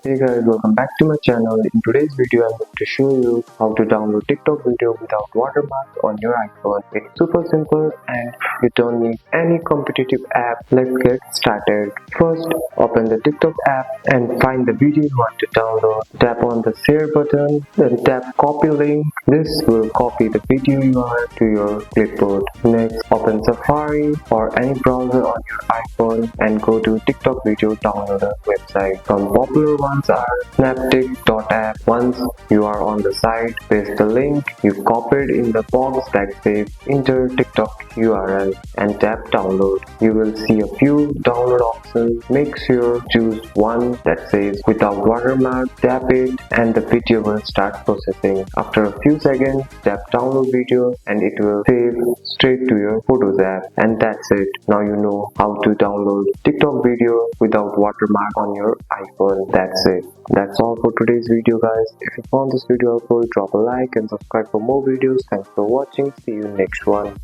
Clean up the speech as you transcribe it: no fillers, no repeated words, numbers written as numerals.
Hey guys, welcome back to my channel. In today's video, I'm going to show you how to download TikTok video without watermark on your iPhone. It's super simple and you don't need any competitive app. Let's get started. First, open the TikTok app and find the video you want to download. Tap on the share button, then tap copy link. This will copy the video URL to your clipboard. Next, open Safari or any browser on your iPhone and go to TikTok video downloader website. Some popular ones are snaptik.app. Once you are on the site, paste the link you copied in the box that says enter TikTok URL and tap download. You will see a few download options. Make sure choose one that says without watermark. Tap it and the video will start processing. After a few seconds, tap download video and it will save straight to your Photos app. And that's it. Now you know how to download TikTok video without watermark on your iPhone. That's it. That's all for today's video, guys. If you found this video helpful, drop a like and subscribe for more videos. Thanks for watching. See you next one.